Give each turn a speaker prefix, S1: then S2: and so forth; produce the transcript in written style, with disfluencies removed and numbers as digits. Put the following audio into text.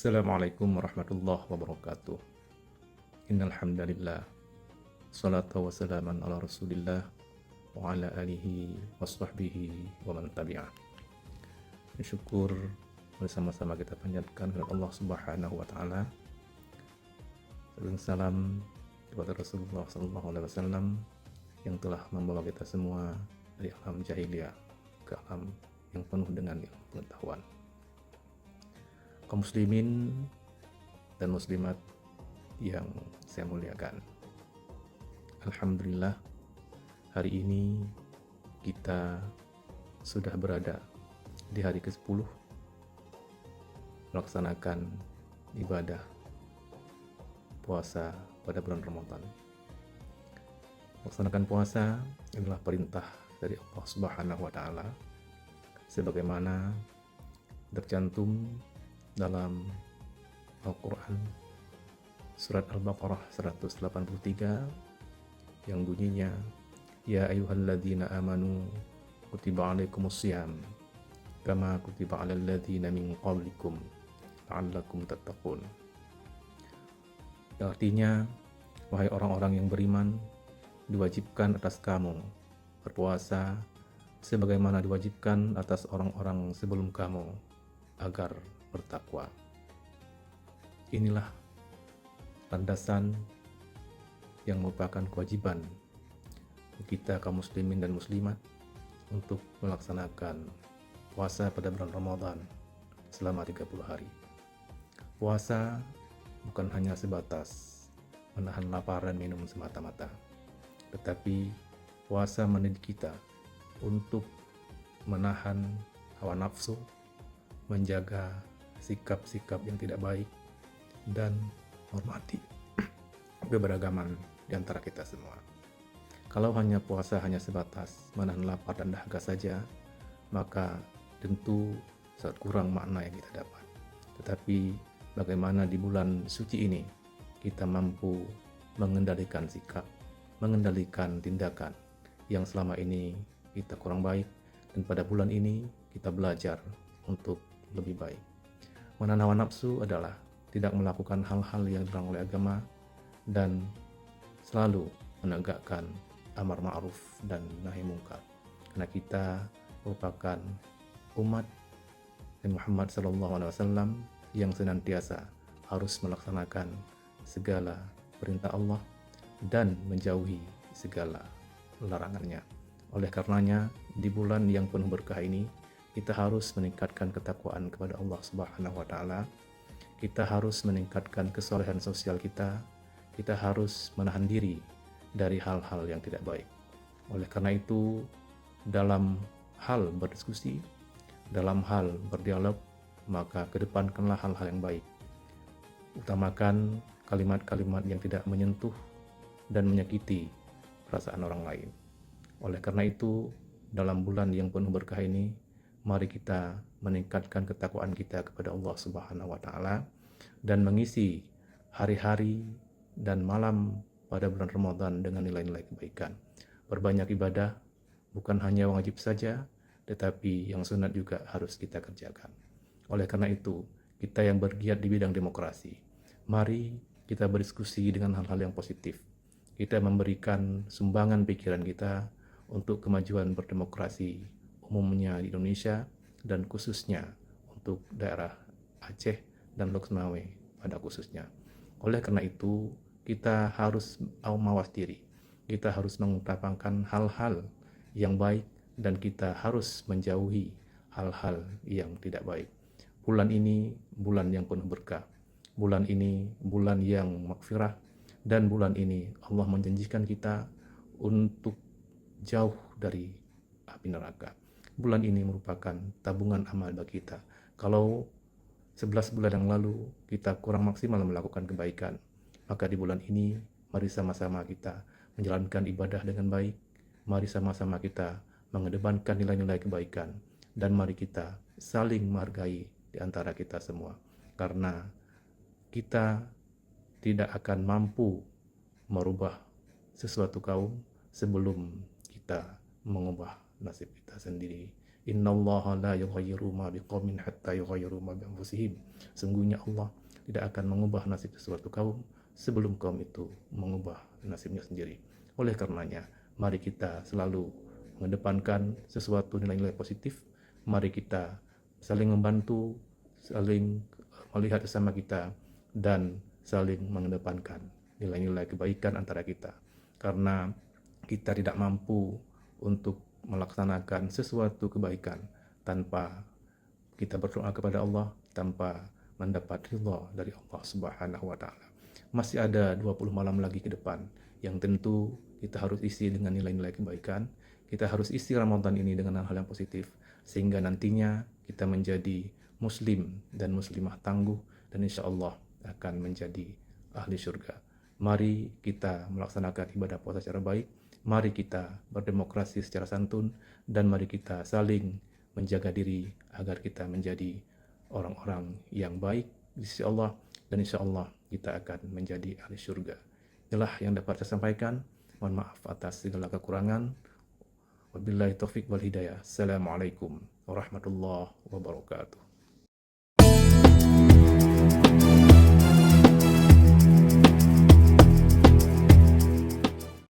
S1: Assalamualaikum warahmatullahi wabarakatuh. Innal hamdalillah. Shalatu wassalaman ala Rasulillah wa ala alihi washabbihi wa man tabi'ah. Syukur bersama-sama kita panjatkan kepada Allah Subhanahu wa taala. Salam kepada Rasulullah sallallahu alaihi wasallam yang telah membawa kita semua dari alam jahiliyah ke alam yang penuh dengan ilmu pengetahuan. Kaum muslimin dan muslimat yang saya muliakan, alhamdulillah hari ini kita sudah berada di hari ke-10 melaksanakan ibadah puasa pada bulan Ramadan. Melaksanakan puasa adalah perintah dari Allah Subhanahu wa taala sebagaimana tercantum dalam Al-Quran surat Al-Baqarah 183 yang bunyinya, Ya ayyuhalladzina amanu kutiba alaikumussyam kama kutiba alal ladzina min qablikum la'allakum tattaqun. Artinya, wahai orang-orang yang beriman, diwajibkan atas kamu berpuasa sebagaimana diwajibkan atas orang-orang sebelum kamu agar bertakwa. Inilah landasan yang merupakan kewajiban kita kaum muslimin dan muslimat untuk melaksanakan puasa pada bulan Ramadan selama 30 hari. Puasa bukan hanya sebatas menahan lapar dan minum semata-mata, tetapi puasa mendidik kita untuk menahan hawa nafsu, menjaga sikap-sikap yang tidak baik, dan hormati keberagaman di antara kita semua. Kalau hanya puasa hanya sebatas menahan lapar dan dahaga saja, maka tentu sangat kurang makna yang kita dapat. Tetapi bagaimana di bulan suci ini kita mampu mengendalikan sikap, mengendalikan tindakan yang selama ini kita kurang baik, dan pada bulan ini kita belajar untuk lebih baik. Menahan hawa nafsu adalah tidak melakukan hal-hal yang dilarang oleh agama dan selalu menegakkan amar ma'ruf dan nahi mungkar. Karena kita merupakan umat Nabi Muhammad SAW yang senantiasa harus melaksanakan segala perintah Allah dan menjauhi segala larangannya. Oleh karenanya, di bulan yang penuh berkah ini, kita harus meningkatkan ketakwaan kepada Allah Subhanahu wa taala. Kita harus meningkatkan kesolehan sosial kita. Kita harus menahan diri dari hal-hal yang tidak baik. Oleh karena itu, dalam hal berdiskusi, dalam hal berdialog, maka kedepankanlah hal-hal yang baik. Utamakan kalimat-kalimat yang tidak menyentuh dan menyakiti perasaan orang lain. Oleh karena itu, dalam bulan yang penuh berkah ini, mari kita meningkatkan ketakwaan kita kepada Allah Subhanahu wa taala dan mengisi hari-hari dan malam pada bulan Ramadan dengan nilai-nilai kebaikan. Berbanyak ibadah bukan hanya wajib saja, tetapi yang sunat juga harus kita kerjakan. Oleh karena itu, kita yang bergiat di bidang demokrasi, mari kita berdiskusi dengan hal-hal yang positif. Kita memberikan sumbangan pikiran kita untuk kemajuan berdemokrasi umumnya di Indonesia dan khususnya untuk daerah Aceh dan Lok Sumawe pada khususnya. Oleh karena itu, kita harus mawas diri. Kita harus mengutamakan hal-hal yang baik dan kita harus menjauhi hal-hal yang tidak baik. Bulan ini bulan yang penuh berkah. Bulan ini bulan yang maghfirah, dan bulan ini Allah menjanjikan kita untuk jauh dari api neraka. Bulan ini merupakan tabungan amal bagi kita. Kalau 11 bulan yang lalu kita kurang maksimal melakukan kebaikan, maka di bulan ini mari sama-sama kita menjalankan ibadah dengan baik. Mari sama-sama kita mengedepankan nilai-nilai kebaikan, dan mari kita saling menghargai di antara kita semua. Karena kita tidak akan mampu merubah sesuatu kaum sebelum kita mengubah nasib kita sendiri. Innallaha la yughayyiru ma biqaumin hatta yughayyiru ma bi anfusihim. Sungguhnya Allah tidak akan mengubah nasib sesuatu kaum sebelum kaum itu mengubah nasibnya sendiri. Oleh karenanya, mari kita selalu mengedepankan sesuatu nilai-nilai positif. Mari kita saling membantu, saling melihat sesama kita, dan saling mengedepankan nilai-nilai kebaikan antara kita. Karena kita tidak mampu untuk melaksanakan sesuatu kebaikan tanpa kita berdoa kepada Allah, tanpa mendapat ridha dari Allah Subhanahu wa taala. Masih ada 20 malam lagi ke depan yang tentu kita harus isi dengan nilai-nilai kebaikan. Kita harus isi Ramadan ini dengan hal-hal yang positif sehingga nantinya kita menjadi muslim dan muslimah tangguh dan insya Allah akan menjadi ahli surga. Mari kita melaksanakan ibadah puasa secara baik. Mari kita berdemokrasi secara santun dan mari kita saling menjaga diri agar kita menjadi orang-orang yang baik di sisi Allah dan insya Allah kita akan menjadi ahli surga. Inilah yang dapat saya sampaikan. Mohon maaf atas segala kekurangan. Wabillahi taufiq wal hidayah. Assalamualaikum warahmatullahi wabarakatuh.